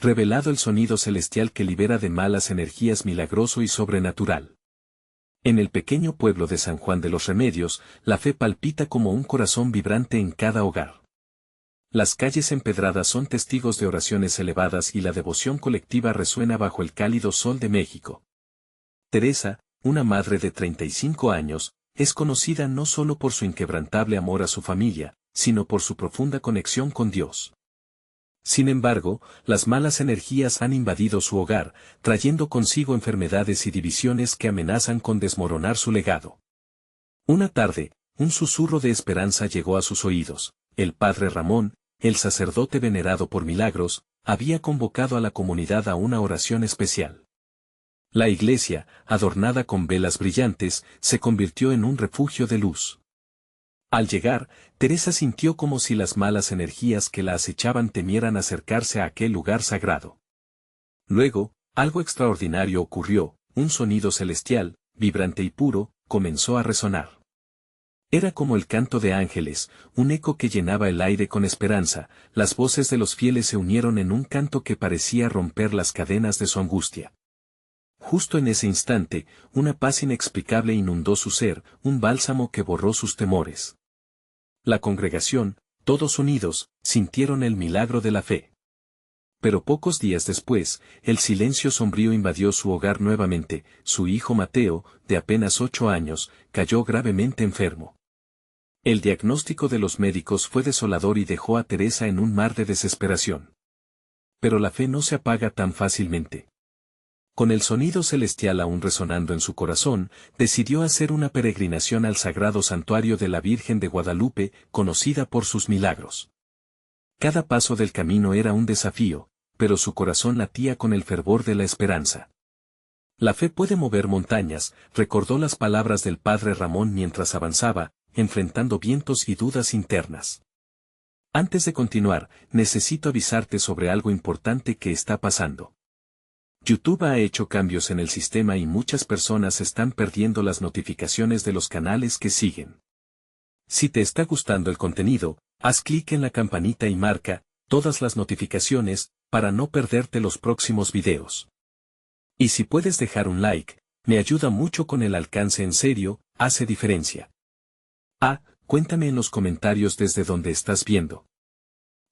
revelado el sonido celestial que libera de malas energías milagroso y sobrenatural. En el pequeño pueblo de San Juan de los Remedios, la fe palpita como un corazón vibrante en cada hogar. Las calles empedradas son testigos de oraciones elevadas y la devoción colectiva resuena bajo el cálido sol de México. Teresa, una madre de 35 años, es conocida no solo por su inquebrantable amor a su familia, sino por su profunda conexión con Dios. Sin embargo, las malas energías han invadido su hogar, trayendo consigo enfermedades y divisiones que amenazan con desmoronar su legado. Una tarde, un susurro de esperanza llegó a sus oídos. El padre Ramón, el sacerdote venerado por milagros, había convocado a la comunidad a una oración especial. La iglesia, adornada con velas brillantes, se convirtió en un refugio de luz. Al llegar, Teresa sintió como si las malas energías que la acechaban temieran acercarse a aquel lugar sagrado. Luego, algo extraordinario ocurrió, un sonido celestial, vibrante y puro, comenzó a resonar. Era como el canto de ángeles, un eco que llenaba el aire con esperanza, las voces de los fieles se unieron en un canto que parecía romper las cadenas de su angustia. Justo en ese instante, una paz inexplicable inundó su ser, un bálsamo que borró sus temores. La congregación, todos unidos, sintieron el milagro de la fe. Pero pocos días después, el silencio sombrío invadió su hogar nuevamente. Su hijo Mateo, de apenas 8 años, cayó gravemente enfermo. El diagnóstico de los médicos fue desolador y dejó a Teresa en un mar de desesperación. Pero la fe no se apaga tan fácilmente. Con el sonido celestial aún resonando en su corazón, decidió hacer una peregrinación al sagrado santuario de la Virgen de Guadalupe, conocida por sus milagros. Cada paso del camino era un desafío, pero su corazón latía con el fervor de la esperanza. La fe puede mover montañas, recordó las palabras del padre Ramón mientras avanzaba, enfrentando vientos y dudas internas. Antes de continuar, necesito avisarte sobre algo importante que está pasando. YouTube ha hecho cambios en el sistema y muchas personas están perdiendo las notificaciones de los canales que siguen. Si te está gustando el contenido, haz clic en la campanita y marca todas las notificaciones para no perderte los próximos videos. Y si puedes dejar un like, me ayuda mucho con el alcance, en serio, hace diferencia. Cuéntame en los comentarios desde donde estás viendo.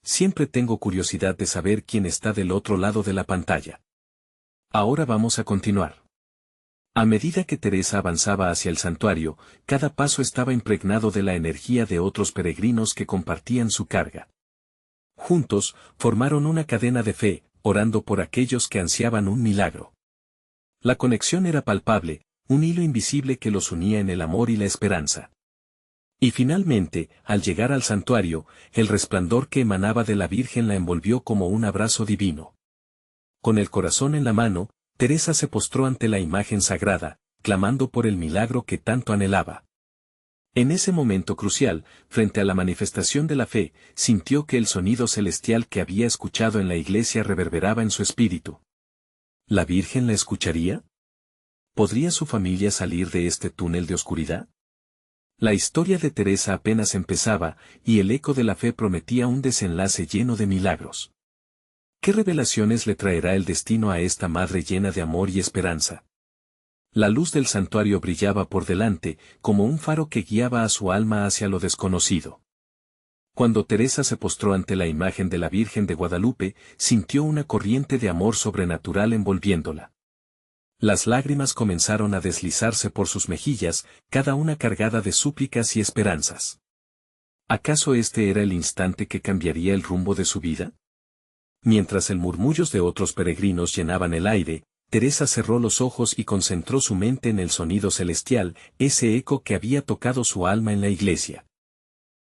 Siempre tengo curiosidad de saber quién está del otro lado de la pantalla. Ahora vamos a continuar. A medida que Teresa avanzaba hacia el santuario, cada paso estaba impregnado de la energía de otros peregrinos que compartían su carga. Juntos, formaron una cadena de fe, orando por aquellos que ansiaban un milagro. La conexión era palpable, un hilo invisible que los unía en el amor y la esperanza. Y finalmente, al llegar al santuario, el resplandor que emanaba de la Virgen la envolvió como un abrazo divino. Con el corazón en la mano, Teresa se postró ante la imagen sagrada, clamando por el milagro que tanto anhelaba. En ese momento crucial, frente a la manifestación de la fe, sintió que el sonido celestial que había escuchado en la iglesia reverberaba en su espíritu. ¿La Virgen la escucharía? ¿Podría su familia salir de este túnel de oscuridad? La historia de Teresa apenas empezaba, y el eco de la fe prometía un desenlace lleno de milagros. ¿Qué revelaciones le traerá el destino a esta madre llena de amor y esperanza? La luz del santuario brillaba por delante, como un faro que guiaba a su alma hacia lo desconocido. Cuando Teresa se postró ante la imagen de la Virgen de Guadalupe, sintió una corriente de amor sobrenatural envolviéndola. Las lágrimas comenzaron a deslizarse por sus mejillas, cada una cargada de súplicas y esperanzas. ¿Acaso este era el instante que cambiaría el rumbo de su vida? Mientras el murmullos de otros peregrinos llenaban el aire, Teresa cerró los ojos y concentró su mente en el sonido celestial, ese eco que había tocado su alma en la iglesia.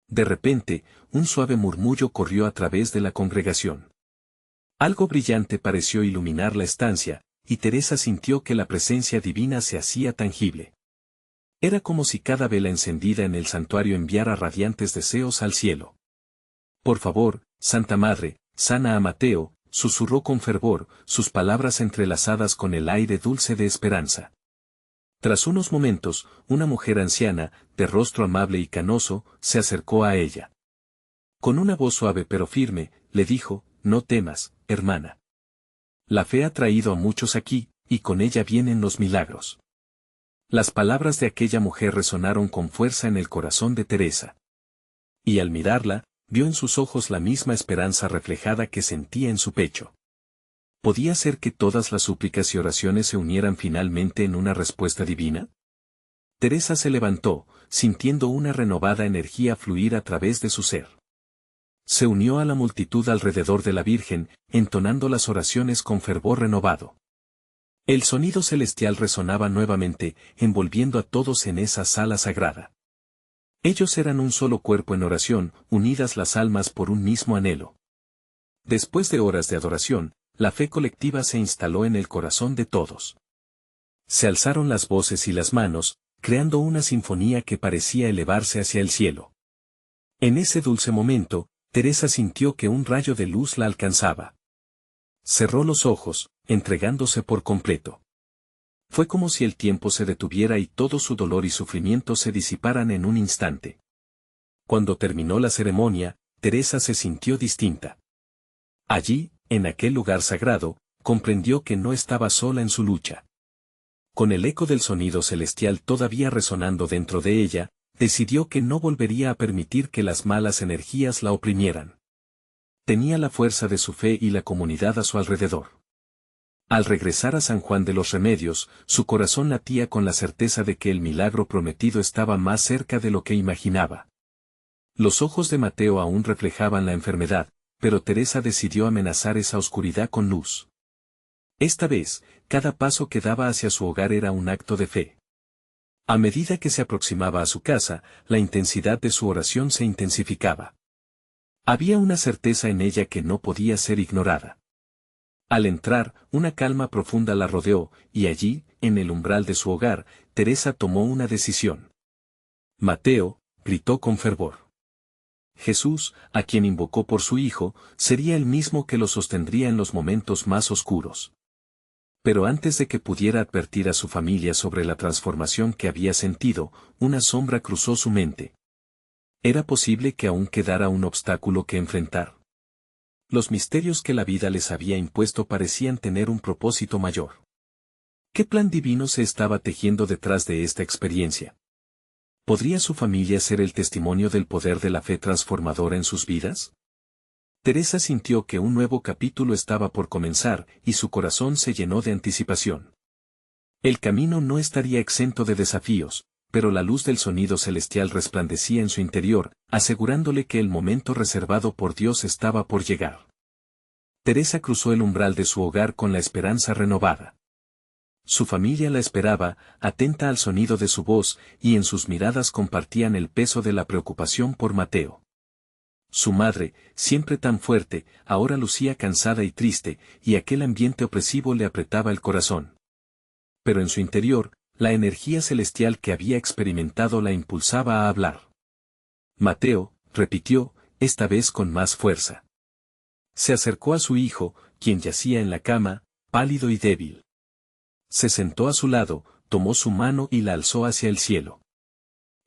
De repente, un suave murmullo corrió a través de la congregación. Algo brillante pareció iluminar la estancia, y Teresa sintió que la presencia divina se hacía tangible. Era como si cada vela encendida en el santuario enviara radiantes deseos al cielo. Por favor, Santa Madre, sana a Mateo, susurró con fervor, sus palabras entrelazadas con el aire dulce de esperanza. Tras unos momentos, una mujer anciana, de rostro amable y canoso, se acercó a ella. Con una voz suave pero firme, le dijo: «No temas, hermana. La fe ha traído a muchos aquí, y con ella vienen los milagros. Las palabras de aquella mujer resonaron con fuerza en el corazón de Teresa. Y al mirarla, vio en sus ojos la misma esperanza reflejada que sentía en su pecho. ¿Podía ser que todas las súplicas y oraciones se unieran finalmente en una respuesta divina? Teresa se levantó, sintiendo una renovada energía fluir a través de su ser. Se unió a la multitud alrededor de la Virgen, entonando las oraciones con fervor renovado. El sonido celestial resonaba nuevamente, envolviendo a todos en esa sala sagrada. Ellos eran un solo cuerpo en oración, unidas las almas por un mismo anhelo. Después de horas de adoración, la fe colectiva se instaló en el corazón de todos. Se alzaron las voces y las manos, creando una sinfonía que parecía elevarse hacia el cielo. En ese dulce momento, Teresa sintió que un rayo de luz la alcanzaba. Cerró los ojos, entregándose por completo. Fue como si el tiempo se detuviera y todo su dolor y sufrimiento se disiparan en un instante. Cuando terminó la ceremonia, Teresa se sintió distinta. Allí, en aquel lugar sagrado, comprendió que no estaba sola en su lucha. Con el eco del sonido celestial todavía resonando dentro de ella, decidió que no volvería a permitir que las malas energías la oprimieran. Tenía la fuerza de su fe y la comunidad a su alrededor. Al regresar a San Juan de los Remedios, su corazón latía con la certeza de que el milagro prometido estaba más cerca de lo que imaginaba. Los ojos de Mateo aún reflejaban la enfermedad, pero Teresa decidió amenazar esa oscuridad con luz. Esta vez, cada paso que daba hacia su hogar era un acto de fe. A medida que se aproximaba a su casa, la intensidad de su oración se intensificaba. Había una certeza en ella que no podía ser ignorada. Al entrar, una calma profunda la rodeó, y allí, en el umbral de su hogar, Teresa tomó una decisión. Mateo, gritó con fervor. Jesús, a quien invocó por su Hijo, sería el mismo que lo sostendría en los momentos más oscuros. Pero antes de que pudiera advertir a su familia sobre la transformación que había sentido, una sombra cruzó su mente. ¿Era posible que aún quedara un obstáculo que enfrentar? Los misterios que la vida les había impuesto parecían tener un propósito mayor. ¿Qué plan divino se estaba tejiendo detrás de esta experiencia? ¿Podría su familia ser el testimonio del poder de la fe transformadora en sus vidas? Teresa sintió que un nuevo capítulo estaba por comenzar, y su corazón se llenó de anticipación. El camino no estaría exento de desafíos, pero la luz del sonido celestial resplandecía en su interior, asegurándole que el momento reservado por Dios estaba por llegar. Teresa cruzó el umbral de su hogar con la esperanza renovada. Su familia la esperaba, atenta al sonido de su voz, y en sus miradas compartían el peso de la preocupación por Mateo. Su madre, siempre tan fuerte, ahora lucía cansada y triste, y aquel ambiente opresivo le apretaba el corazón. Pero en su interior, la energía celestial que había experimentado la impulsaba a hablar. Mateo, repitió, esta vez con más fuerza. Se acercó a su hijo, quien yacía en la cama, pálido y débil. Se sentó a su lado, tomó su mano y la alzó hacia el cielo.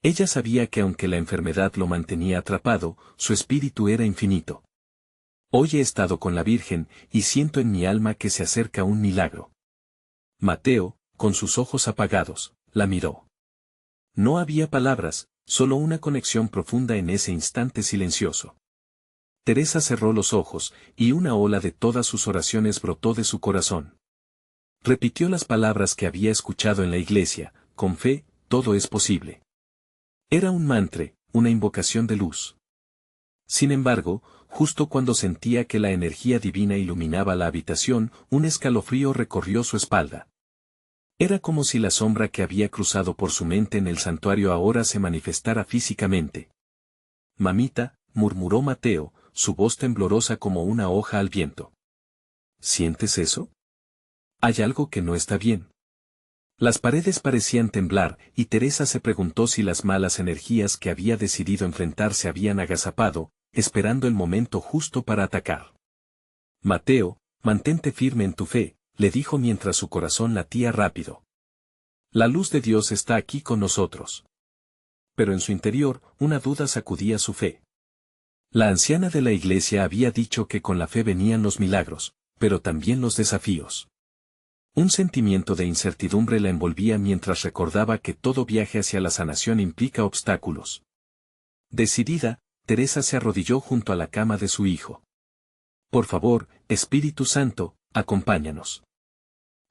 Ella sabía que aunque la enfermedad lo mantenía atrapado, su espíritu era infinito. Hoy he estado con la Virgen, y siento en mi alma que se acerca un milagro. Mateo, con sus ojos apagados, la miró. No había palabras, solo una conexión profunda en ese instante silencioso. Teresa cerró los ojos, y una ola de todas sus oraciones brotó de su corazón. Repitió las palabras que había escuchado en la iglesia: con fe, todo es posible. Era un mantra, una invocación de luz. Sin embargo, justo cuando sentía que la energía divina iluminaba la habitación, un escalofrío recorrió su espalda. Era como si la sombra que había cruzado por su mente en el santuario ahora se manifestara físicamente. Mamita, murmuró Mateo, su voz temblorosa como una hoja al viento. ¿Sientes eso? Hay algo que no está bien. Las paredes parecían temblar, y Teresa se preguntó si las malas energías que había decidido enfrentar se habían agazapado, esperando el momento justo para atacar. Mateo, mantente firme en tu fe, le dijo mientras su corazón latía rápido. La luz de Dios está aquí con nosotros. Pero en su interior, una duda sacudía su fe. La anciana de la iglesia había dicho que con la fe venían los milagros, pero también los desafíos. Un sentimiento de incertidumbre la envolvía mientras recordaba que todo viaje hacia la sanación implica obstáculos. Decidida, Teresa se arrodilló junto a la cama de su hijo. Por favor, Espíritu Santo, acompáñanos.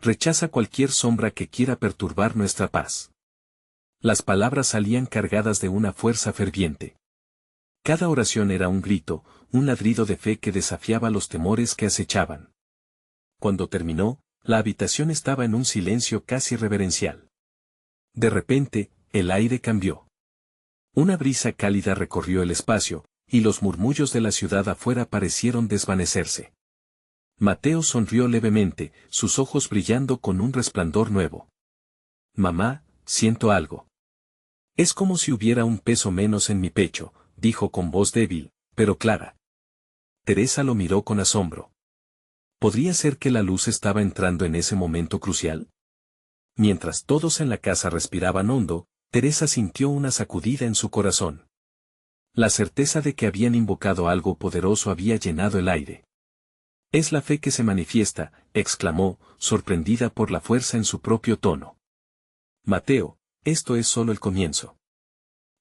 Rechaza cualquier sombra que quiera perturbar nuestra paz. Las palabras salían cargadas de una fuerza ferviente. Cada oración era un grito, un ladrido de fe que desafiaba los temores que acechaban. Cuando terminó, la habitación estaba en un silencio casi reverencial. De repente, el aire cambió. Una brisa cálida recorrió el espacio, y los murmullos de la ciudad afuera parecieron desvanecerse. Mateo sonrió levemente, sus ojos brillando con un resplandor nuevo. Mamá, siento algo. Es como si hubiera un peso menos en mi pecho, dijo con voz débil, pero clara. Teresa lo miró con asombro. ¿Podría ser que la luz estaba entrando en ese momento crucial? Mientras todos en la casa respiraban hondo, Teresa sintió una sacudida en su corazón. La certeza de que habían invocado algo poderoso había llenado el aire. Es la fe que se manifiesta, exclamó, sorprendida por la fuerza en su propio tono. Mateo, esto es solo el comienzo.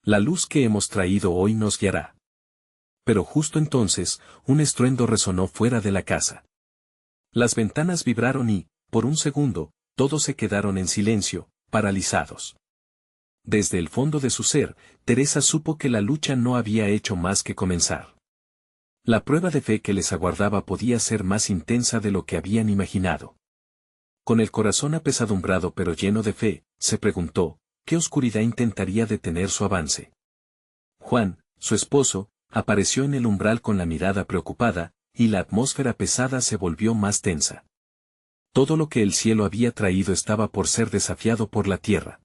La luz que hemos traído hoy nos guiará. Pero justo entonces, un estruendo resonó fuera de la casa. Las ventanas vibraron y, por un segundo, todos se quedaron en silencio, paralizados. Desde el fondo de su ser, Teresa supo que la lucha no había hecho más que comenzar. La prueba de fe que les aguardaba podía ser más intensa de lo que habían imaginado. Con el corazón apesadumbrado pero lleno de fe, se preguntó, ¿qué oscuridad intentaría detener su avance? Juan, su esposo, apareció en el umbral con la mirada preocupada, y la atmósfera pesada se volvió más tensa. Todo lo que el cielo había traído estaba por ser desafiado por la tierra.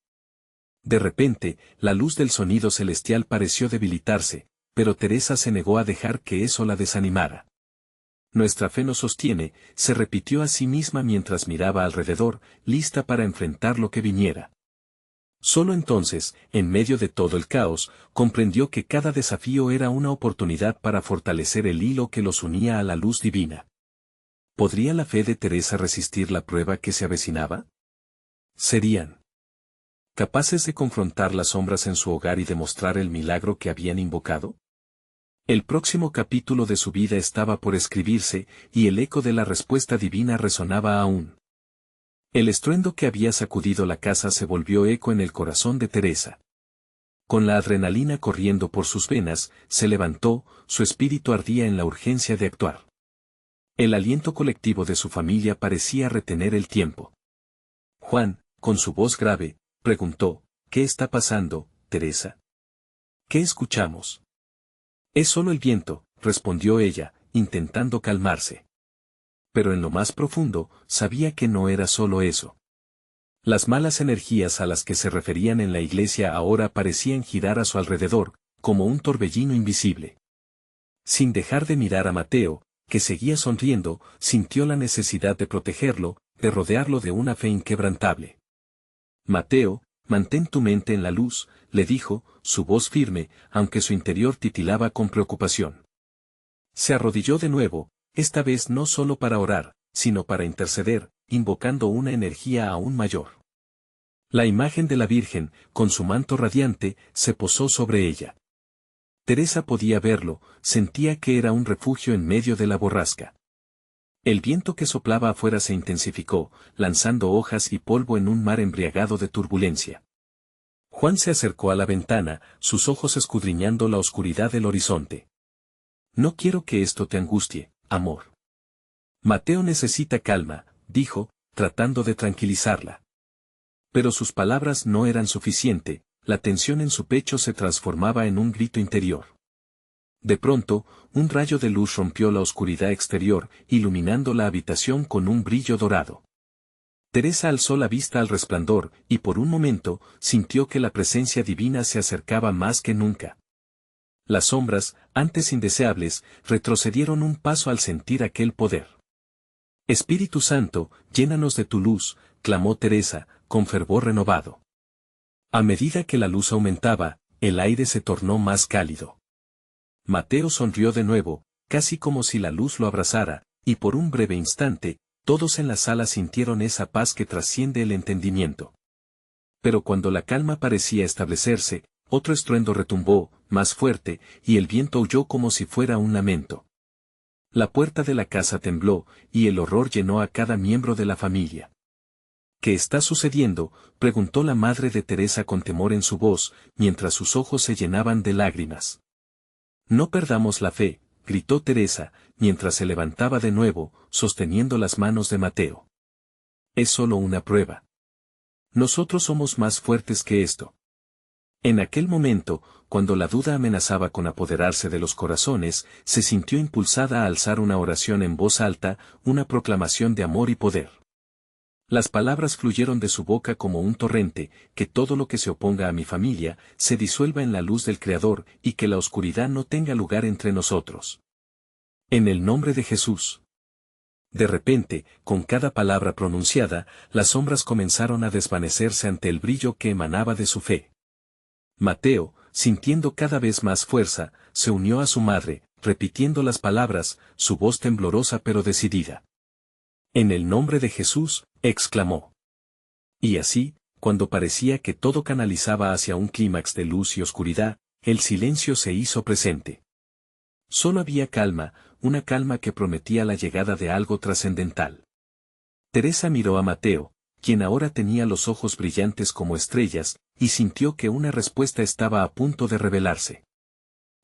De repente, la luz del sonido celestial pareció debilitarse, pero Teresa se negó a dejar que eso la desanimara. Nuestra fe nos sostiene, se repitió a sí misma mientras miraba alrededor, lista para enfrentar lo que viniera. Solo entonces, en medio de todo el caos, comprendió que cada desafío era una oportunidad para fortalecer el hilo que los unía a la luz divina. ¿Podría la fe de Teresa resistir la prueba que se avecinaba? ¿Serían capaces de confrontar las sombras en su hogar y demostrar el milagro que habían invocado? El próximo capítulo de su vida estaba por escribirse, y el eco de la respuesta divina resonaba aún. El estruendo que había sacudido la casa se volvió eco en el corazón de Teresa. Con la adrenalina corriendo por sus venas, se levantó, su espíritu ardía en la urgencia de actuar. El aliento colectivo de su familia parecía retener el tiempo. Juan, con su voz grave, preguntó, ¿qué está pasando, Teresa? ¿Qué escuchamos? Es solo el viento, respondió ella, intentando calmarse. Pero en lo más profundo, sabía que no era solo eso. Las malas energías a las que se referían en la iglesia ahora parecían girar a su alrededor, como un torbellino invisible. Sin dejar de mirar a Mateo, que seguía sonriendo, sintió la necesidad de protegerlo, de rodearlo de una fe inquebrantable. Mateo, mantén tu mente en la luz, le dijo, su voz firme, aunque su interior titilaba con preocupación. Se arrodilló de nuevo, esta vez no solo para orar, sino para interceder, invocando una energía aún mayor. La imagen de la Virgen, con su manto radiante, se posó sobre ella. Teresa podía verlo, sentía que era un refugio en medio de la borrasca. El viento que soplaba afuera se intensificó, lanzando hojas y polvo en un mar embriagado de turbulencia. Juan se acercó a la ventana, sus ojos escudriñando la oscuridad del horizonte. No quiero que esto te angustie, amor. Mateo necesita calma, dijo, tratando de tranquilizarla. Pero sus palabras no eran suficiente, la tensión en su pecho se transformaba en un grito interior. De pronto, un rayo de luz rompió la oscuridad exterior, iluminando la habitación con un brillo dorado. Teresa alzó la vista al resplandor, y por un momento, sintió que la presencia divina se acercaba más que nunca. Las sombras, antes indeseables, retrocedieron un paso al sentir aquel poder. Espíritu Santo, llénanos de tu luz, clamó Teresa, con fervor renovado. A medida que la luz aumentaba, el aire se tornó más cálido. Mateo sonrió de nuevo, casi como si la luz lo abrazara, Y por un breve instante, todos en la sala sintieron esa paz que trasciende el entendimiento. Pero cuando la calma parecía establecerse, otro estruendo retumbó, más fuerte, y el viento aulló como si fuera un lamento. La puerta de la casa tembló, y el horror llenó a cada miembro de la familia. ¿Qué está sucediendo?, preguntó la madre de Teresa con temor en su voz, mientras sus ojos se llenaban de lágrimas. No perdamos la fe, gritó Teresa, mientras se levantaba de nuevo, sosteniendo las manos de Mateo. Es solo una prueba. Nosotros somos más fuertes que esto. En aquel momento, cuando la duda amenazaba con apoderarse de los corazones, se sintió impulsada a alzar una oración en voz alta, una proclamación de amor y poder. Las palabras fluyeron de su boca como un torrente, que todo lo que se oponga a mi familia, se disuelva en la luz del Creador, y que la oscuridad no tenga lugar entre nosotros. En el nombre de Jesús. De repente, con cada palabra pronunciada, las sombras comenzaron a desvanecerse ante el brillo que emanaba de su fe. Mateo, sintiendo cada vez más fuerza, se unió a su madre, repitiendo las palabras, su voz temblorosa pero decidida. En el nombre de Jesús, exclamó. Y así, cuando parecía que todo canalizaba hacia un clímax de luz y oscuridad, el silencio se hizo presente. Solo había calma, una calma que prometía la llegada de algo trascendental. Teresa miró a Mateo, quien ahora tenía los ojos brillantes como estrellas, y sintió que una respuesta estaba a punto de revelarse.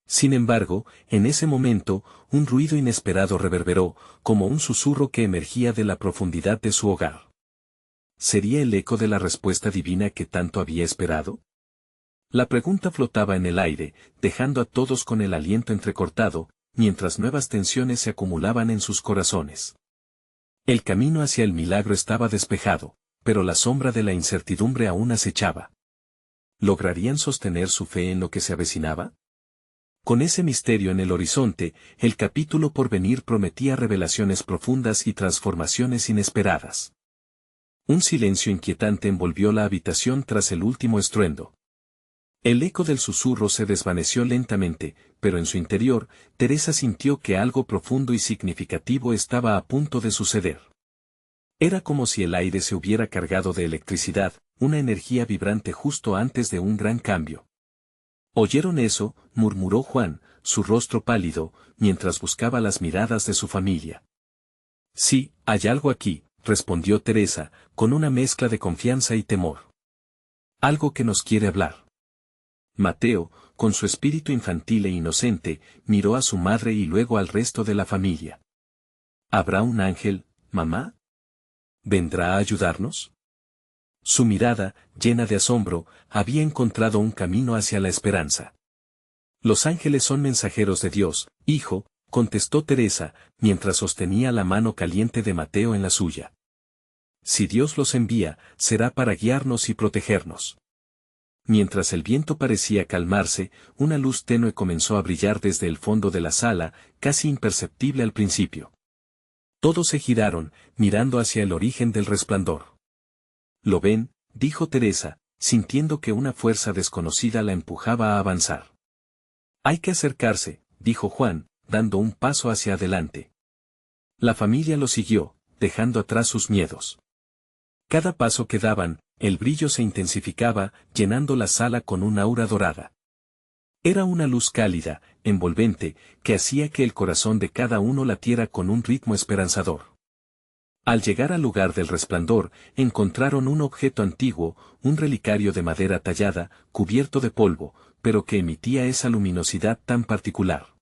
Sin embargo, en ese momento, un ruido inesperado reverberó, como un susurro que emergía de la profundidad de su hogar. ¿Sería el eco de la respuesta divina que tanto había esperado? La pregunta flotaba en el aire, dejando a todos con el aliento entrecortado, mientras nuevas tensiones se acumulaban en sus corazones. El camino hacia el milagro estaba despejado, pero la sombra de la incertidumbre aún acechaba. ¿Lograrían sostener su fe en lo que se avecinaba? Con ese misterio en el horizonte, el capítulo por venir prometía revelaciones profundas y transformaciones inesperadas. Un silencio inquietante envolvió la habitación tras el último estruendo. El eco del susurro se desvaneció lentamente, pero en su interior, Teresa sintió que algo profundo y significativo estaba a punto de suceder. Era como si el aire se hubiera cargado de electricidad, una energía vibrante justo antes de un gran cambio. ¿Oyeron eso?, murmuró Juan, su rostro pálido, mientras buscaba las miradas de su familia. Sí, hay algo aquí, respondió Teresa, con una mezcla de confianza y temor. Algo que nos quiere hablar. Mateo, con su espíritu infantil e inocente, miró a su madre y luego al resto de la familia. ¿Habrá un ángel, mamá? ¿Vendrá a ayudarnos? Su mirada, llena de asombro, había encontrado un camino hacia la esperanza. Los ángeles son mensajeros de Dios, hijo, contestó Teresa, mientras sostenía la mano caliente de Mateo en la suya. Si Dios los envía, será para guiarnos y protegernos. Mientras el viento parecía calmarse, una luz tenue comenzó a brillar desde el fondo de la sala, casi imperceptible al principio. Todos se giraron, mirando hacia el origen del resplandor. ¿Lo ven?, dijo Teresa, sintiendo que una fuerza desconocida la empujaba a avanzar. Hay que acercarse, dijo Juan, dando un paso hacia adelante. La familia lo siguió, dejando atrás sus miedos. Cada paso que daban, el brillo se intensificaba, llenando la sala con un aura dorada. Era una luz cálida, envolvente, que hacía que el corazón de cada uno latiera con un ritmo esperanzador. Al llegar al lugar del resplandor, encontraron un objeto antiguo, un relicario de madera tallada, cubierto de polvo, pero que emitía esa luminosidad tan particular.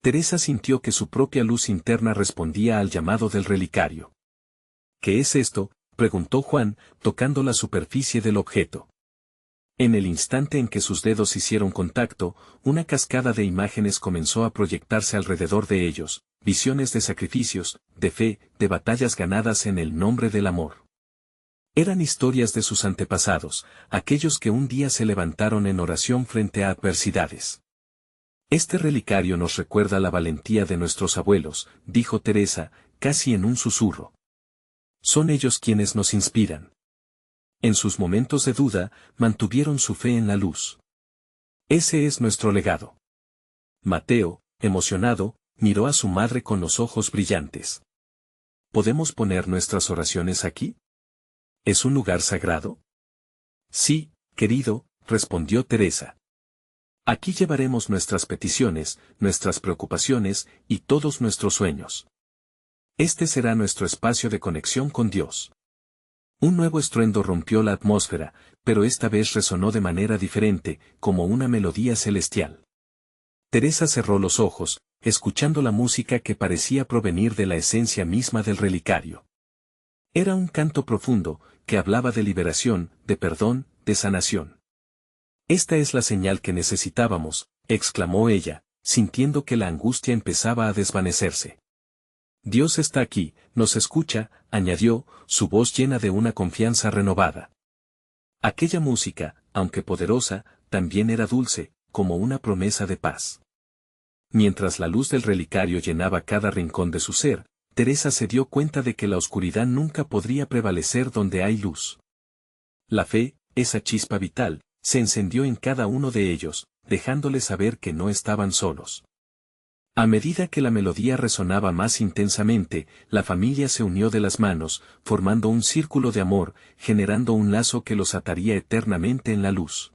Teresa sintió que su propia luz interna respondía al llamado del relicario. ¿Qué es esto?, preguntó Juan, tocando la superficie del objeto. En el instante en que sus dedos hicieron contacto, una cascada de imágenes comenzó a proyectarse alrededor de ellos, visiones de sacrificios, de fe, de batallas ganadas en el nombre del amor. Eran historias de sus antepasados, aquellos que un día se levantaron en oración frente a adversidades. Este relicario nos recuerda la valentía de nuestros abuelos, dijo Teresa, casi en un susurro. Son ellos quienes nos inspiran. En sus momentos de duda, mantuvieron su fe en la luz. Ese es nuestro legado. Mateo, emocionado, miró a su madre con los ojos brillantes. ¿Podemos poner nuestras oraciones aquí? ¿Es un lugar sagrado? Sí, querido, respondió Teresa. Aquí llevaremos nuestras peticiones, nuestras preocupaciones y todos nuestros sueños. Este será nuestro espacio de conexión con Dios. Un nuevo estruendo rompió la atmósfera, pero esta vez resonó de manera diferente, como una melodía celestial. Teresa cerró los ojos, escuchando la música que parecía provenir de la esencia misma del relicario. Era un canto profundo, que hablaba de liberación, de perdón, de sanación. Esta es la señal que necesitábamos, exclamó ella, sintiendo que la angustia empezaba a desvanecerse. Dios está aquí, nos escucha, añadió, su voz llena de una confianza renovada. Aquella música, aunque poderosa, también era dulce, como una promesa de paz. Mientras la luz del relicario llenaba cada rincón de su ser, Teresa se dio cuenta de que la oscuridad nunca podría prevalecer donde hay luz. La fe, esa chispa vital, se encendió en cada uno de ellos, dejándoles saber que no estaban solos. A medida que la melodía resonaba más intensamente, la familia se unió de las manos, formando un círculo de amor, generando un lazo que los ataría eternamente en la luz.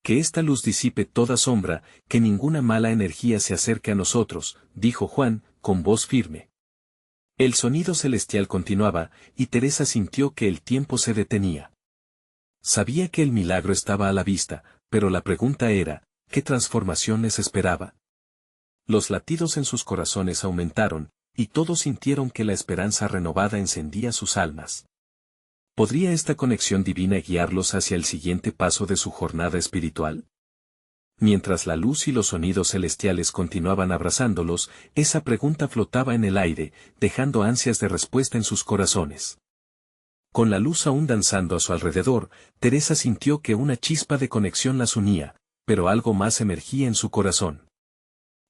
Que esta luz disipe toda sombra, que ninguna mala energía se acerque a nosotros, dijo Juan, con voz firme. El sonido celestial continuaba, y Teresa sintió que el tiempo se detenía. Sabía que el milagro estaba a la vista, pero la pregunta era, ¿qué transformación les esperaba? Los latidos en sus corazones aumentaron, y todos sintieron que la esperanza renovada encendía sus almas. ¿Podría esta conexión divina guiarlos hacia el siguiente paso de su jornada espiritual? Mientras la luz y los sonidos celestiales continuaban abrazándolos, esa pregunta flotaba en el aire, dejando ansias de respuesta en sus corazones. Con la luz aún danzando a su alrededor, Teresa sintió que una chispa de conexión las unía, pero algo más emergía en su corazón.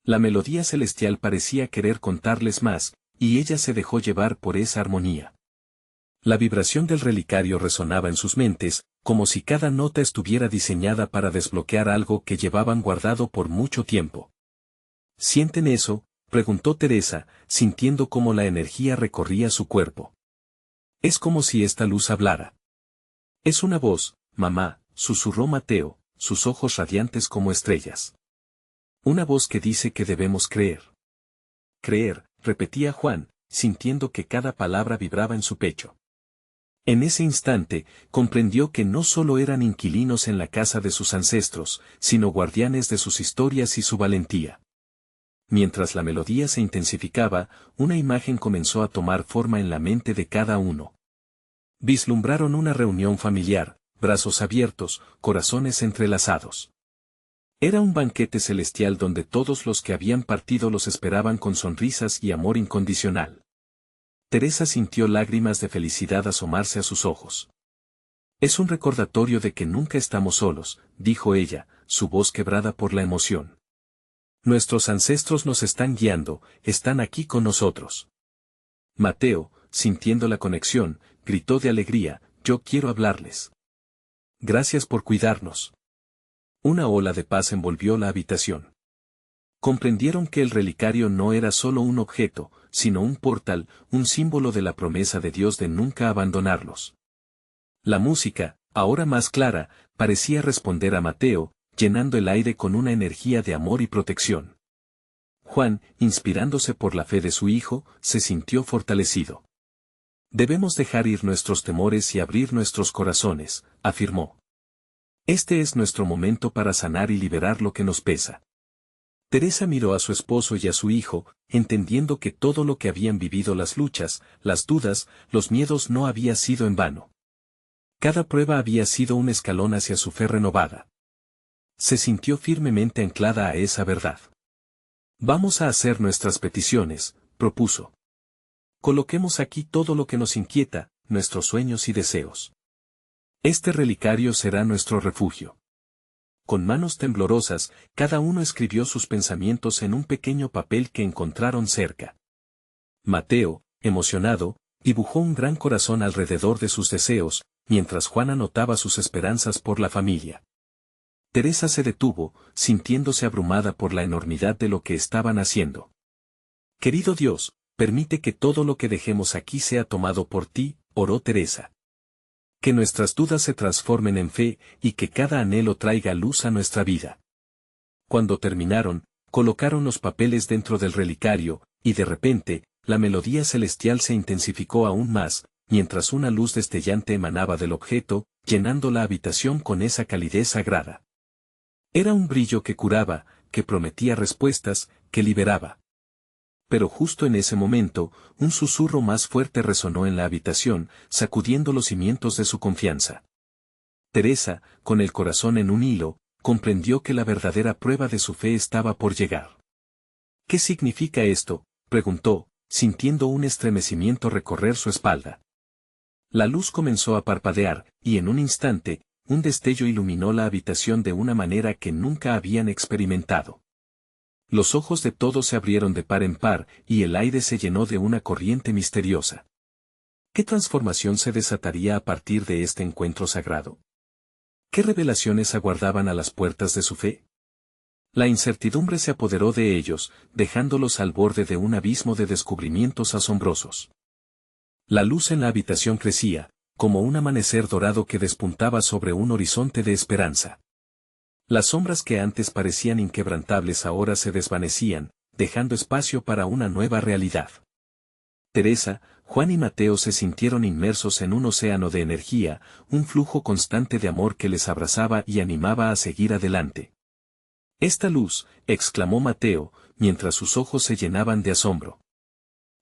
La melodía celestial parecía querer contarles más, y ella se dejó llevar por esa armonía. La vibración del relicario resonaba en sus mentes, como si cada nota estuviera diseñada para desbloquear algo que llevaban guardado por mucho tiempo. ¿Sienten eso?, preguntó Teresa, sintiendo cómo la energía recorría su cuerpo. Es como si esta luz hablara. Es una voz, mamá, susurró Mateo, sus ojos radiantes como estrellas. Una voz que dice que debemos creer. Creer, repetía Juan, sintiendo que cada palabra vibraba en su pecho. En ese instante, comprendió que no solo eran inquilinos en la casa de sus ancestros, sino guardianes de sus historias y su valentía. Mientras la melodía se intensificaba, una imagen comenzó a tomar forma en la mente de cada uno. Vislumbraron una reunión familiar, brazos abiertos, corazones entrelazados. Era un banquete celestial donde todos los que habían partido los esperaban con sonrisas y amor incondicional. Teresa sintió lágrimas de felicidad asomarse a sus ojos. Es un recordatorio de que nunca estamos solos, dijo ella, su voz quebrada por la emoción. Nuestros ancestros nos están guiando, están aquí con nosotros. Mateo, sintiendo la conexión, gritó de alegría, yo quiero hablarles. Gracias por cuidarnos. Una ola de paz envolvió la habitación. Comprendieron que el relicario no era solo un objeto, sino un portal, un símbolo de la promesa de Dios de nunca abandonarlos. La música, ahora más clara, parecía responder a Mateo, llenando el aire con una energía de amor y protección. Juan, inspirándose por la fe de su hijo, se sintió fortalecido. Debemos dejar ir nuestros temores y abrir nuestros corazones, afirmó. Este es nuestro momento para sanar y liberar lo que nos pesa. Teresa miró a su esposo y a su hijo, entendiendo que todo lo que habían vivido, las luchas, las dudas, los miedos, no había sido en vano. Cada prueba había sido un escalón hacia su fe renovada. Se sintió firmemente anclada a esa verdad. Vamos a hacer nuestras peticiones, propuso. Coloquemos aquí todo lo que nos inquieta, nuestros sueños y deseos. Este relicario será nuestro refugio. Con manos temblorosas, cada uno escribió sus pensamientos en un pequeño papel que encontraron cerca. Mateo, emocionado, dibujó un gran corazón alrededor de sus deseos, mientras Juan anotaba sus esperanzas por la familia. Teresa se detuvo, sintiéndose abrumada por la enormidad de lo que estaban haciendo. Querido Dios, permite que todo lo que dejemos aquí sea tomado por ti, oró Teresa. Que nuestras dudas se transformen en fe y que cada anhelo traiga luz a nuestra vida. Cuando terminaron, colocaron los papeles dentro del relicario, y de repente, la melodía celestial se intensificó aún más, mientras una luz destellante emanaba del objeto, llenando la habitación con esa calidez sagrada. Era un brillo que curaba, que prometía respuestas, que liberaba. Pero justo en ese momento, un susurro más fuerte resonó en la habitación, sacudiendo los cimientos de su confianza. Teresa, con el corazón en un hilo, comprendió que la verdadera prueba de su fe estaba por llegar. ¿Qué significa esto?, preguntó, sintiendo un estremecimiento recorrer su espalda. La luz comenzó a parpadear, y en un instante, un destello iluminó la habitación de una manera que nunca habían experimentado. Los ojos de todos se abrieron de par en par, y el aire se llenó de una corriente misteriosa. ¿Qué transformación se desataría a partir de este encuentro sagrado? ¿Qué revelaciones aguardaban a las puertas de su fe? La incertidumbre se apoderó de ellos, dejándolos al borde de un abismo de descubrimientos asombrosos. La luz en la habitación crecía, como un amanecer dorado que despuntaba sobre un horizonte de esperanza. Las sombras que antes parecían inquebrantables ahora se desvanecían, dejando espacio para una nueva realidad. Teresa, Juan y Mateo se sintieron inmersos en un océano de energía, un flujo constante de amor que les abrazaba y animaba a seguir adelante. «Esta luz», exclamó Mateo, mientras sus ojos se llenaban de asombro.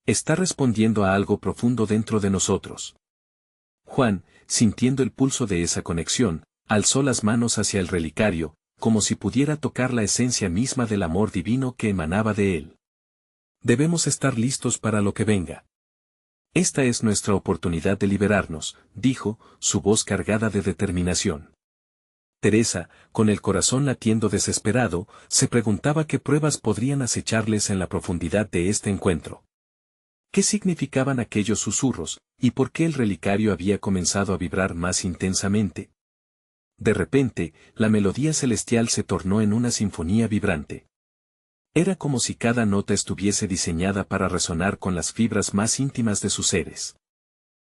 «Está respondiendo a algo profundo dentro de nosotros». Juan, sintiendo el pulso de esa conexión, alzó las manos hacia el relicario, como si pudiera tocar la esencia misma del amor divino que emanaba de él. Debemos estar listos para lo que venga. Esta es nuestra oportunidad de liberarnos, dijo, su voz cargada de determinación. Teresa, con el corazón latiendo desesperado, se preguntaba qué pruebas podrían acecharles en la profundidad de este encuentro. ¿Qué significaban aquellos susurros, y por qué el relicario había comenzado a vibrar más intensamente? De repente, la melodía celestial se tornó en una sinfonía vibrante. Era como si cada nota estuviese diseñada para resonar con las fibras más íntimas de sus seres.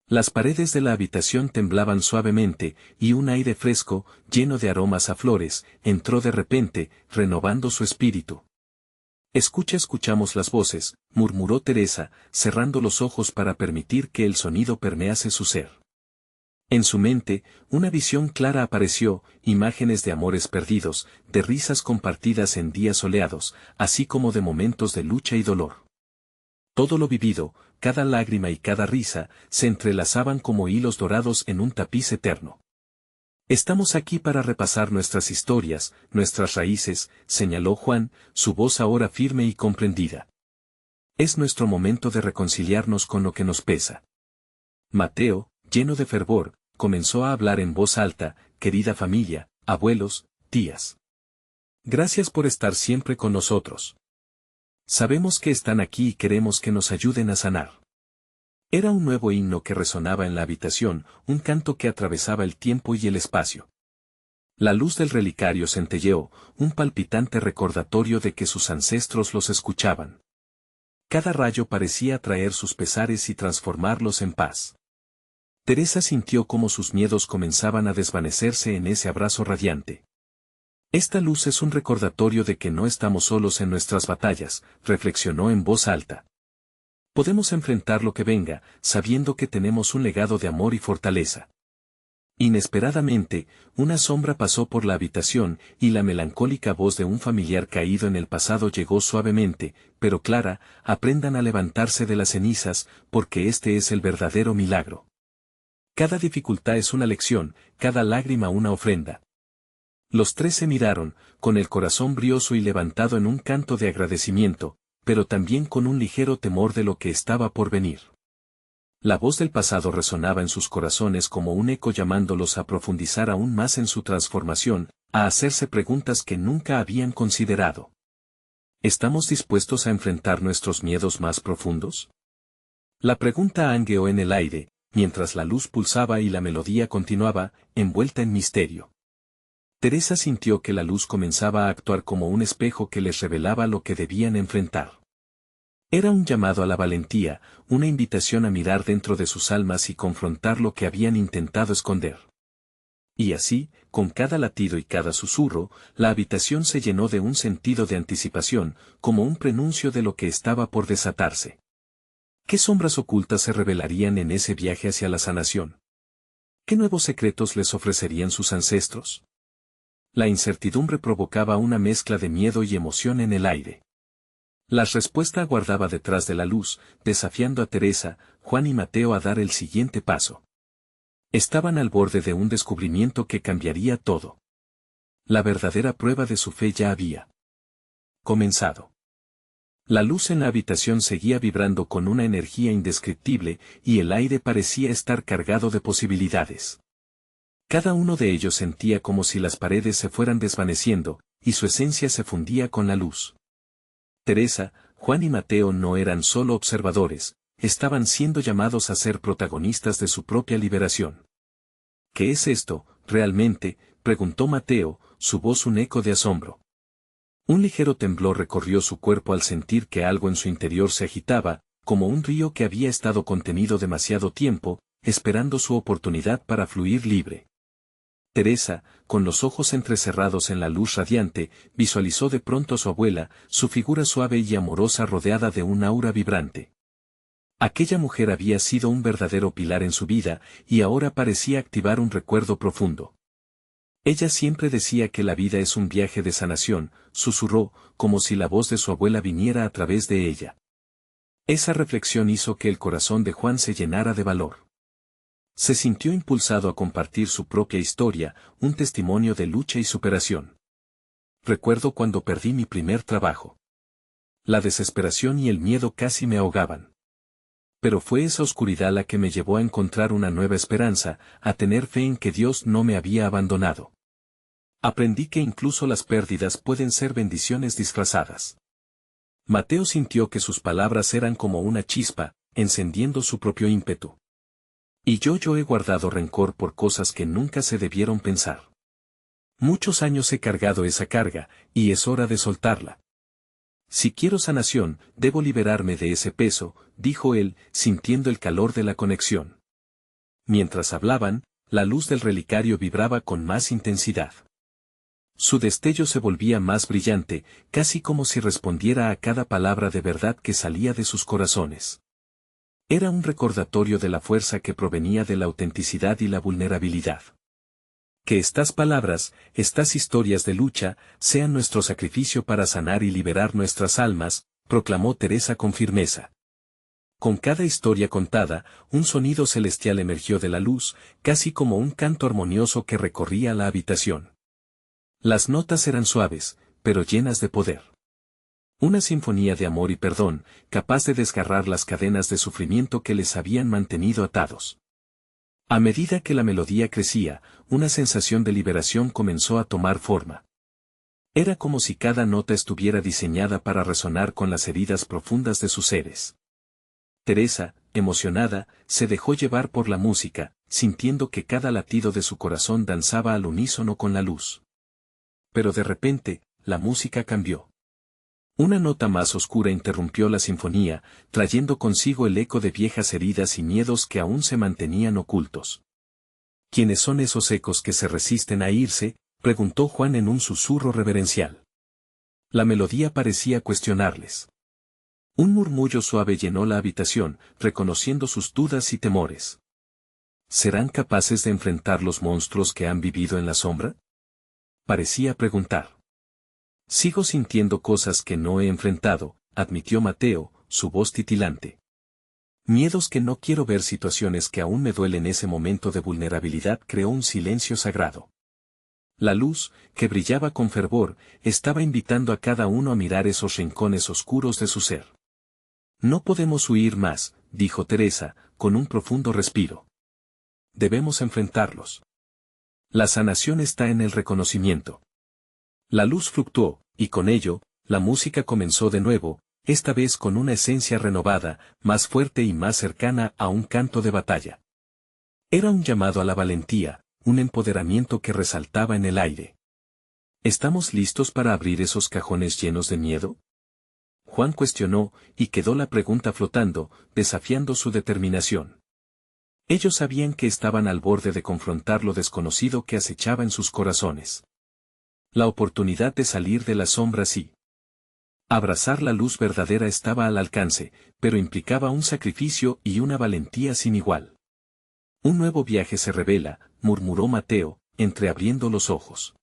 Las paredes de la habitación temblaban suavemente, y un aire fresco, lleno de aromas a flores, entró de repente, renovando su espíritu. Escuchamos las voces, murmuró Teresa, cerrando los ojos para permitir que el sonido permease su ser. En su mente, una visión clara apareció, imágenes de amores perdidos, de risas compartidas en días soleados, así como de momentos de lucha y dolor. Todo lo vivido, cada lágrima y cada risa, se entrelazaban como hilos dorados en un tapiz eterno. Estamos aquí para repasar nuestras historias, nuestras raíces, señaló Juan, su voz ahora firme y comprendida. Es nuestro momento de reconciliarnos con lo que nos pesa. Mateo, lleno de fervor, comenzó a hablar en voz alta, querida familia, abuelos, tías. Gracias por estar siempre con nosotros. Sabemos que están aquí y queremos que nos ayuden a sanar. Era un nuevo himno que resonaba en la habitación, un canto que atravesaba el tiempo y el espacio. La luz del relicario centelleó, un palpitante recordatorio de que sus ancestros los escuchaban. Cada rayo parecía traer sus pesares y transformarlos en paz. Teresa sintió cómo sus miedos comenzaban a desvanecerse en ese abrazo radiante. Esta luz es un recordatorio de que no estamos solos en nuestras batallas, reflexionó en voz alta. Podemos enfrentar lo que venga, sabiendo que tenemos un legado de amor y fortaleza. Inesperadamente, una sombra pasó por la habitación, y la melancólica voz de un familiar caído en el pasado llegó suavemente, pero clara, aprendan a levantarse de las cenizas, porque este es el verdadero milagro. Cada dificultad es una lección, cada lágrima una ofrenda. Los tres se miraron, con el corazón brioso y levantado en un canto de agradecimiento, pero también con un ligero temor de lo que estaba por venir. La voz del pasado resonaba en sus corazones como un eco llamándolos a profundizar aún más en su transformación, a hacerse preguntas que nunca habían considerado. ¿Estamos dispuestos a enfrentar nuestros miedos más profundos? La pregunta angueó en el aire, mientras la luz pulsaba y la melodía continuaba, envuelta en misterio. Teresa sintió que la luz comenzaba a actuar como un espejo que les revelaba lo que debían enfrentar. Era un llamado a la valentía, una invitación a mirar dentro de sus almas y confrontar lo que habían intentado esconder. Y así, con cada latido y cada susurro, la habitación se llenó de un sentido de anticipación, como un prenuncio de lo que estaba por desatarse. ¿Qué sombras ocultas se revelarían en ese viaje hacia la sanación? ¿Qué nuevos secretos les ofrecerían sus ancestros? La incertidumbre provocaba una mezcla de miedo y emoción en el aire. La respuesta aguardaba detrás de la luz, desafiando a Teresa, Juan y Mateo a dar el siguiente paso. Estaban al borde de un descubrimiento que cambiaría todo. La verdadera prueba de su fe ya había comenzado. La luz en la habitación seguía vibrando con una energía indescriptible y el aire parecía estar cargado de posibilidades. Cada uno de ellos sentía como si las paredes se fueran desvaneciendo, y su esencia se fundía con la luz. Teresa, Juan y Mateo no eran solo observadores, estaban siendo llamados a ser protagonistas de su propia liberación. ¿Qué es esto, realmente?, preguntó Mateo, su voz un eco de asombro. Un ligero temblor recorrió su cuerpo al sentir que algo en su interior se agitaba, como un río que había estado contenido demasiado tiempo, esperando su oportunidad para fluir libre. Teresa, con los ojos entrecerrados en la luz radiante, visualizó de pronto a su abuela, su figura suave y amorosa rodeada de un aura vibrante. Aquella mujer había sido un verdadero pilar en su vida, y ahora parecía activar un recuerdo profundo. Ella siempre decía que la vida es un viaje de sanación, susurró, como si la voz de su abuela viniera a través de ella. Esa reflexión hizo que el corazón de Juan se llenara de valor. Se sintió impulsado a compartir su propia historia, un testimonio de lucha y superación. Recuerdo cuando perdí mi primer trabajo. La desesperación y el miedo casi me ahogaban. Pero fue esa oscuridad la que me llevó a encontrar una nueva esperanza, a tener fe en que Dios no me había abandonado. Aprendí que incluso las pérdidas pueden ser bendiciones disfrazadas. Mateo sintió que sus palabras eran como una chispa, encendiendo su propio ímpetu. Y yo he guardado rencor por cosas que nunca se debieron pensar. Muchos años he cargado esa carga, y es hora de soltarla. Si quiero sanación, debo liberarme de ese peso, dijo él, sintiendo el calor de la conexión. Mientras hablaban, la luz del relicario vibraba con más intensidad. Su destello se volvía más brillante, casi como si respondiera a cada palabra de verdad que salía de sus corazones. Era un recordatorio de la fuerza que provenía de la autenticidad y la vulnerabilidad. Que estas palabras, estas historias de lucha, sean nuestro sacrificio para sanar y liberar nuestras almas, proclamó Teresa con firmeza. Con cada historia contada, un sonido celestial emergió de la luz, casi como un canto armonioso que recorría la habitación. Las notas eran suaves, pero llenas de poder. Una sinfonía de amor y perdón, capaz de desgarrar las cadenas de sufrimiento que les habían mantenido atados. A medida que la melodía crecía, una sensación de liberación comenzó a tomar forma. Era como si cada nota estuviera diseñada para resonar con las heridas profundas de sus seres. Teresa, emocionada, se dejó llevar por la música, sintiendo que cada latido de su corazón danzaba al unísono con la luz. Pero de repente, la música cambió. Una nota más oscura interrumpió la sinfonía, trayendo consigo el eco de viejas heridas y miedos que aún se mantenían ocultos. ¿Quiénes son esos ecos que se resisten a irse?, preguntó Juan en un susurro reverencial. La melodía parecía cuestionarles. Un murmullo suave llenó la habitación, reconociendo sus dudas y temores. ¿Serán capaces de enfrentar los monstruos que han vivido en la sombra?, parecía preguntar. Sigo sintiendo cosas que no he enfrentado, admitió Mateo, su voz titilante. Miedos que no quiero ver, situaciones que aún me duelen. Ese momento de vulnerabilidad creó un silencio sagrado. La luz, que brillaba con fervor, estaba invitando a cada uno a mirar esos rincones oscuros de su ser. No podemos huir más, dijo Teresa, con un profundo respiro. Debemos enfrentarlos. La sanación está en el reconocimiento. La luz fluctuó, y con ello, la música comenzó de nuevo, esta vez con una esencia renovada, más fuerte y más cercana a un canto de batalla. Era un llamado a la valentía, un empoderamiento que resaltaba en el aire. ¿Estamos listos para abrir esos cajones llenos de miedo? Juan cuestionó, y quedó la pregunta flotando, desafiando su determinación. Ellos sabían que estaban al borde de confrontar lo desconocido que acechaba en sus corazones. La oportunidad de salir de las sombras y abrazar la luz verdadera estaba al alcance, pero implicaba un sacrificio y una valentía sin igual. Un nuevo viaje se revela, murmuró Mateo, entreabriendo los ojos.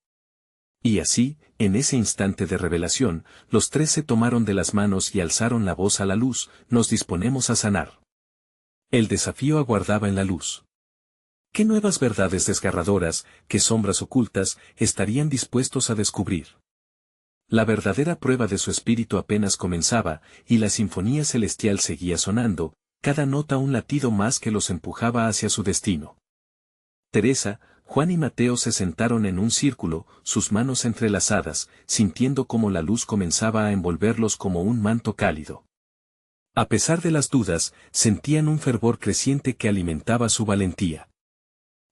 Y así, en ese instante de revelación, los tres se tomaron de las manos y alzaron la voz a la luz, nos disponemos a sanar. El desafío aguardaba en la luz. ¿Qué nuevas verdades desgarradoras, qué sombras ocultas, estarían dispuestos a descubrir? La verdadera prueba de su espíritu apenas comenzaba, y la sinfonía celestial seguía sonando, cada nota un latido más que los empujaba hacia su destino. Teresa, Juan y Mateo se sentaron en un círculo, sus manos entrelazadas, sintiendo cómo la luz comenzaba a envolverlos como un manto cálido. A pesar de las dudas, sentían un fervor creciente que alimentaba su valentía.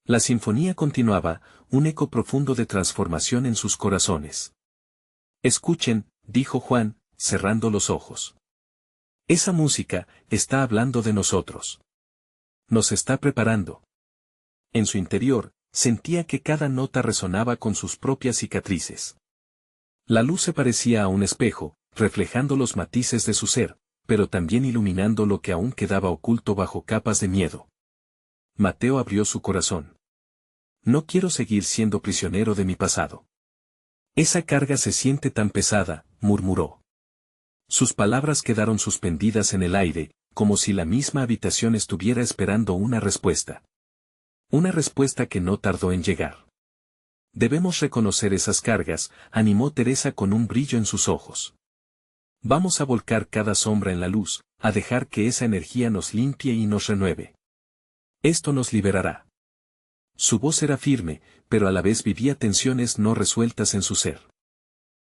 La sinfonía continuaba, un eco profundo de transformación en sus corazones. Escuchen, dijo Juan, cerrando los ojos. Esa música está hablando de nosotros. Nos está preparando. En su interior, sentía que cada nota resonaba con sus propias cicatrices. La luz se parecía a un espejo, reflejando los matices de su ser, pero también iluminando lo que aún quedaba oculto bajo capas de miedo. Mateo abrió su corazón. No quiero seguir siendo prisionero de mi pasado. Esa carga se siente tan pesada, murmuró. Sus palabras quedaron suspendidas en el aire, como si la misma habitación estuviera esperando una respuesta. Una respuesta que no tardó en llegar. Debemos reconocer esas cargas, animó Teresa con un brillo en sus ojos. Vamos a volcar cada sombra en la luz, a dejar que esa energía nos limpie y nos renueve. Esto nos liberará. Su voz era firme, pero a la vez vivía tensiones no resueltas en su ser.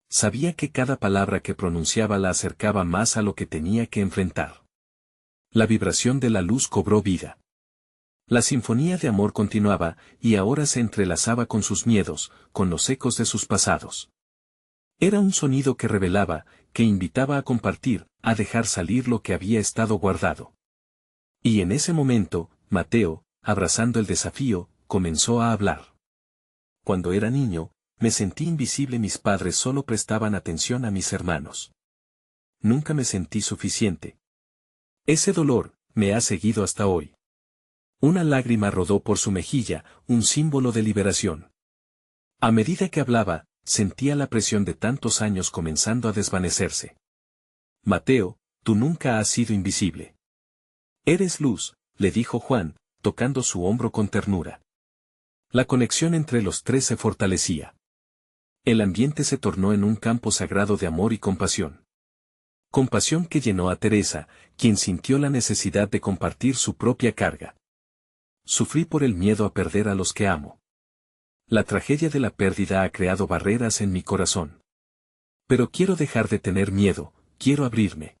Sabía que cada palabra que pronunciaba la acercaba más a lo que tenía que enfrentar. La vibración de la luz cobró vida. La sinfonía de amor continuaba, y ahora se entrelazaba con sus miedos, con los ecos de sus pasados. Era un sonido que revelaba, que invitaba a compartir, a dejar salir lo que había estado guardado. Y en ese momento, Mateo, abrazando el desafío, comenzó a hablar. Cuando era niño, me sentí invisible, mis padres solo prestaban atención a mis hermanos. Nunca me sentí suficiente. Ese dolor, me ha seguido hasta hoy. Una lágrima rodó por su mejilla, un símbolo de liberación. A medida que hablaba, sentía la presión de tantos años comenzando a desvanecerse. Mateo, tú nunca has sido invisible. Eres luz, le dijo Juan, tocando su hombro con ternura. La conexión entre los tres se fortalecía. El ambiente se tornó en un campo sagrado de amor y compasión. Compasión que llenó a Teresa, quien sintió la necesidad de compartir su propia carga. Sufrí por el miedo a perder a los que amo. La tragedia de la pérdida ha creado barreras en mi corazón. Pero quiero dejar de tener miedo, quiero abrirme.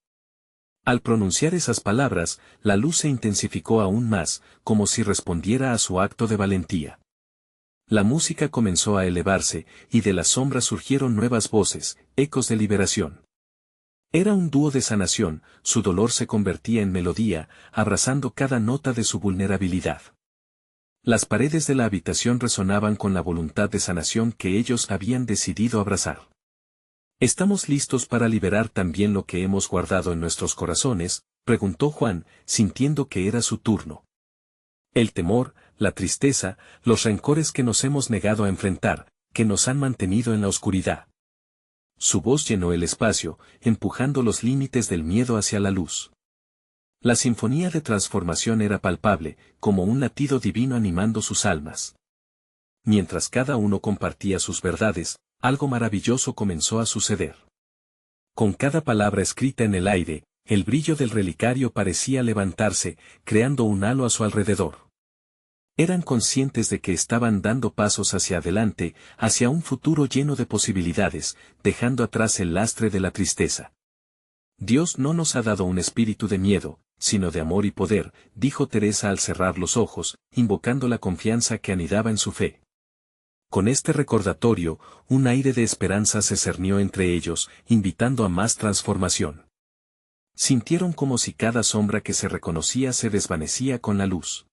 Al pronunciar esas palabras, la luz se intensificó aún más, como si respondiera a su acto de valentía. La música comenzó a elevarse, y de las sombras surgieron nuevas voces, ecos de liberación. Era un dúo de sanación, su dolor se convertía en melodía, abrazando cada nota de su vulnerabilidad. Las paredes de la habitación resonaban con la voluntad de sanación que ellos habían decidido abrazar. ¿Estamos listos para liberar también lo que hemos guardado en nuestros corazones?, preguntó Juan, sintiendo que era su turno. El temor, la tristeza, los rencores que nos hemos negado a enfrentar, que nos han mantenido en la oscuridad. Su voz llenó el espacio, empujando los límites del miedo hacia la luz. La sinfonía de transformación era palpable, como un latido divino animando sus almas. Mientras cada uno compartía sus verdades, algo maravilloso comenzó a suceder. Con cada palabra escrita en el aire, el brillo del relicario parecía levantarse, creando un halo a su alrededor. Eran conscientes de que estaban dando pasos hacia adelante, hacia un futuro lleno de posibilidades, dejando atrás el lastre de la tristeza. Dios no nos ha dado un espíritu de miedo, sino de amor y poder, dijo Teresa al cerrar los ojos, invocando la confianza que anidaba en su fe. Con este recordatorio, un aire de esperanza se cernió entre ellos, invitando a más transformación. Sintieron como si cada sombra que se reconocía se desvanecía con la luz.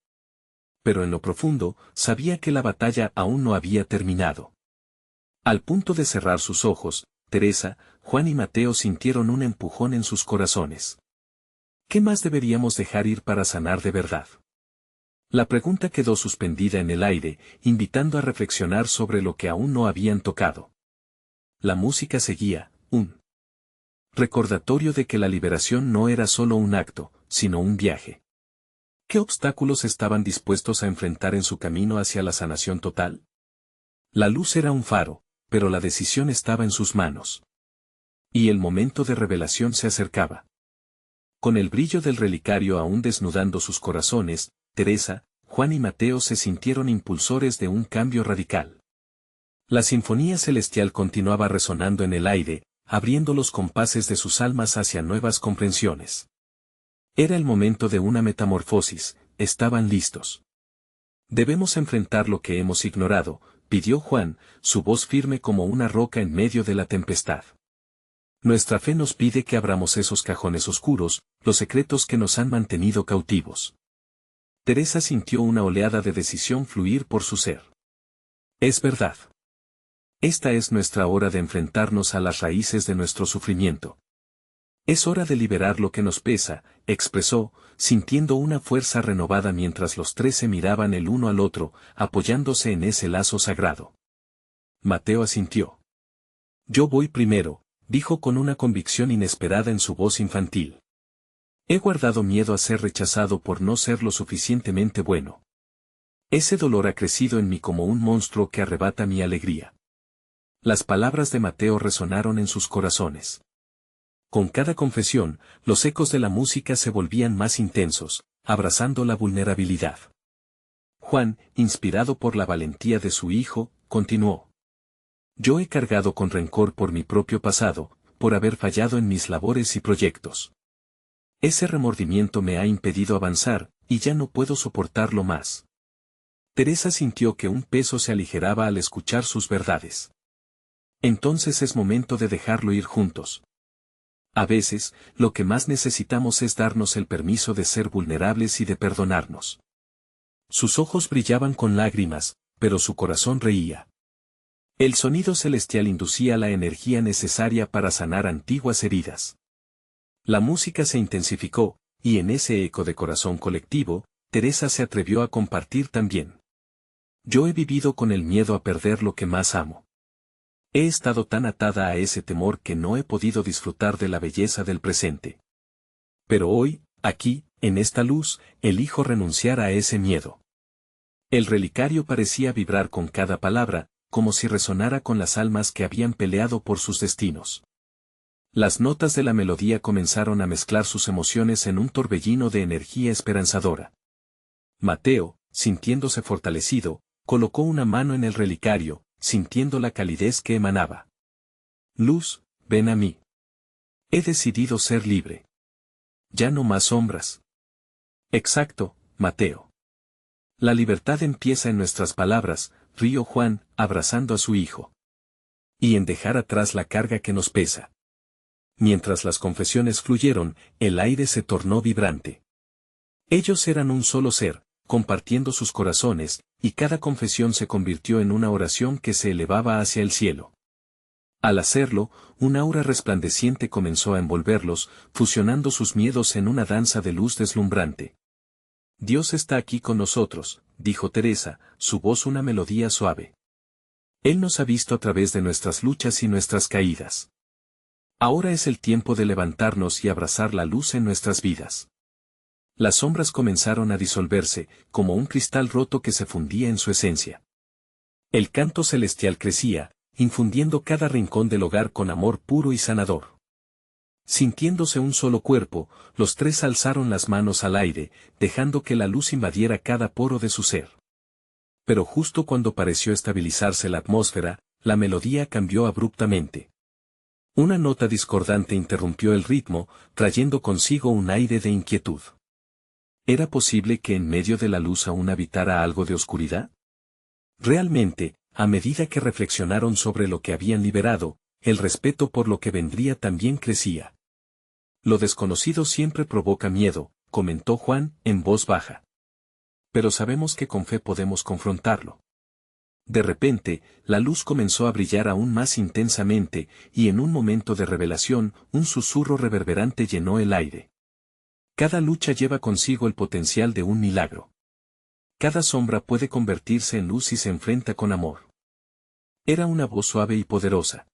Pero en lo profundo, sabía que la batalla aún no había terminado. Al punto de cerrar sus ojos, Teresa, Juan y Mateo sintieron un empujón en sus corazones. ¿Qué más deberíamos dejar ir para sanar de verdad? La pregunta quedó suspendida en el aire, invitando a reflexionar sobre lo que aún no habían tocado. La música seguía, un recordatorio de que la liberación no era solo un acto, sino un viaje. ¿Qué obstáculos estaban dispuestos a enfrentar en su camino hacia la sanación total? La luz era un faro, pero la decisión estaba en sus manos. Y el momento de revelación se acercaba. Con el brillo del relicario aún desnudando sus corazones, Teresa, Juan y Mateo se sintieron impulsores de un cambio radical. La sinfonía celestial continuaba resonando en el aire, abriendo los compases de sus almas hacia nuevas comprensiones. Era el momento de una metamorfosis, estaban listos. Debemos enfrentar lo que hemos ignorado, pidió Juan, su voz firme como una roca en medio de la tempestad. Nuestra fe nos pide que abramos esos cajones oscuros, los secretos que nos han mantenido cautivos. Teresa sintió una oleada de decisión fluir por su ser. Es verdad. Esta es nuestra hora de enfrentarnos a las raíces de nuestro sufrimiento. Es hora de liberar lo que nos pesa, expresó, sintiendo una fuerza renovada mientras los tres se miraban el uno al otro, apoyándose en ese lazo sagrado. Mateo asintió. Yo voy primero, dijo con una convicción inesperada en su voz infantil. He guardado miedo a ser rechazado por no ser lo suficientemente bueno. Ese dolor ha crecido en mí como un monstruo que arrebata mi alegría. Las palabras de Mateo resonaron en sus corazones. Con cada confesión, los ecos de la música se volvían más intensos, abrazando la vulnerabilidad. Juan, inspirado por la valentía de su hijo, continuó. Yo he cargado con rencor por mi propio pasado, por haber fallado en mis labores y proyectos. Ese remordimiento me ha impedido avanzar, y ya no puedo soportarlo más. Teresa sintió que un peso se aligeraba al escuchar sus verdades. Entonces es momento de dejarlo ir juntos. A veces, lo que más necesitamos es darnos el permiso de ser vulnerables y de perdonarnos. Sus ojos brillaban con lágrimas, pero su corazón reía. El sonido celestial inducía la energía necesaria para sanar antiguas heridas. La música se intensificó, y en ese eco de corazón colectivo, Teresa se atrevió a compartir también. Yo he vivido con el miedo a perder lo que más amo. He estado tan atada a ese temor que no he podido disfrutar de la belleza del presente. Pero hoy, aquí, en esta luz, elijo renunciar a ese miedo. El relicario parecía vibrar con cada palabra, como si resonara con las almas que habían peleado por sus destinos. Las notas de la melodía comenzaron a mezclar sus emociones en un torbellino de energía esperanzadora. Mateo, sintiéndose fortalecido, colocó una mano en el relicario, sintiendo la calidez que emanaba. Luz, ven a mí. He decidido ser libre. Ya no más sombras. Exacto, Mateo. La libertad empieza en nuestras palabras, rió Juan, abrazando a su hijo. Y en dejar atrás la carga que nos pesa. Mientras las confesiones fluyeron, el aire se tornó vibrante. Ellos eran un solo ser, compartiendo sus corazones, y cada confesión se convirtió en una oración que se elevaba hacia el cielo. Al hacerlo, un aura resplandeciente comenzó a envolverlos, fusionando sus miedos en una danza de luz deslumbrante. Dios está aquí con nosotros, dijo Teresa, su voz una melodía suave. Él nos ha visto a través de nuestras luchas y nuestras caídas. Ahora es el tiempo de levantarnos y abrazar la luz en nuestras vidas. Las sombras comenzaron a disolverse, como un cristal roto que se fundía en su esencia. El canto celestial crecía, infundiendo cada rincón del hogar con amor puro y sanador. Sintiéndose un solo cuerpo, los tres alzaron las manos al aire, dejando que la luz invadiera cada poro de su ser. Pero justo cuando pareció estabilizarse la atmósfera, la melodía cambió abruptamente. Una nota discordante interrumpió el ritmo, trayendo consigo un aire de inquietud. ¿Era posible que en medio de la luz aún habitara algo de oscuridad? Realmente, a medida que reflexionaron sobre lo que habían liberado, el respeto por lo que vendría también crecía. Lo desconocido siempre provoca miedo, comentó Juan, en voz baja. Pero sabemos que con fe podemos confrontarlo. De repente, la luz comenzó a brillar aún más intensamente, y en un momento de revelación, un susurro reverberante llenó el aire. Cada lucha lleva consigo el potencial de un milagro. Cada sombra puede convertirse en luz si se enfrenta con amor. Era una voz suave y poderosa.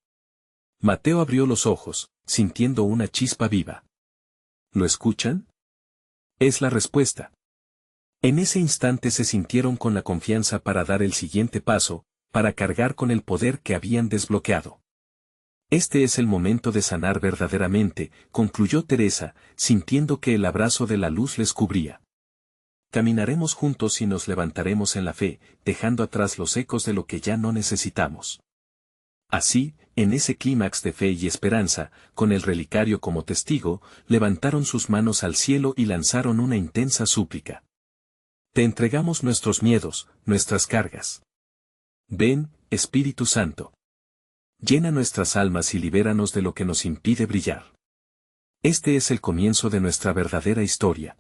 Mateo abrió los ojos, sintiendo una chispa viva. ¿Lo escuchan? Es la respuesta. En ese instante se sintieron con la confianza para dar el siguiente paso, para cargar con el poder que habían desbloqueado. Este es el momento de sanar verdaderamente, concluyó Teresa, sintiendo que el abrazo de la luz les cubría. Caminaremos juntos y nos levantaremos en la fe, dejando atrás los ecos de lo que ya no necesitamos. Así, en ese clímax de fe y esperanza, con el relicario como testigo, levantaron sus manos al cielo y lanzaron una intensa súplica. Te entregamos nuestros miedos, nuestras cargas. Ven, Espíritu Santo. Llena nuestras almas y libéranos de lo que nos impide brillar. Este es el comienzo de nuestra verdadera historia.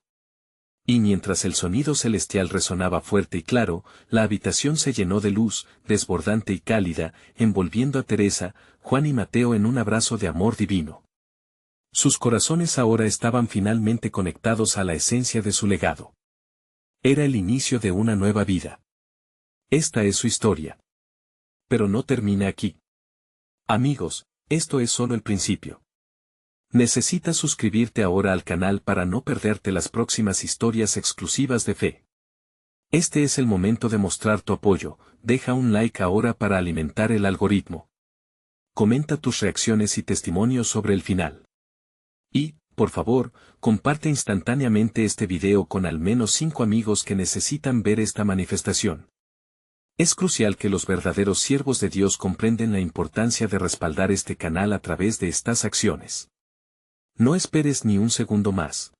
Y mientras el sonido celestial resonaba fuerte y claro, la habitación se llenó de luz, desbordante y cálida, envolviendo a Teresa, Juan y Mateo en un abrazo de amor divino. Sus corazones ahora estaban finalmente conectados a la esencia de su legado. Era el inicio de una nueva vida. Esta es su historia. Pero no termina aquí. Amigos, esto es solo el principio. Necesitas suscribirte ahora al canal para no perderte las próximas historias exclusivas de fe. Este es el momento de mostrar tu apoyo, deja un like ahora para alimentar el algoritmo. Comenta tus reacciones y testimonios sobre el final. Y, por favor, comparte instantáneamente este video con al menos 5 amigos que necesitan ver esta manifestación. Es crucial que los verdaderos siervos de Dios comprenden la importancia de respaldar este canal a través de estas acciones. No esperes ni un segundo más.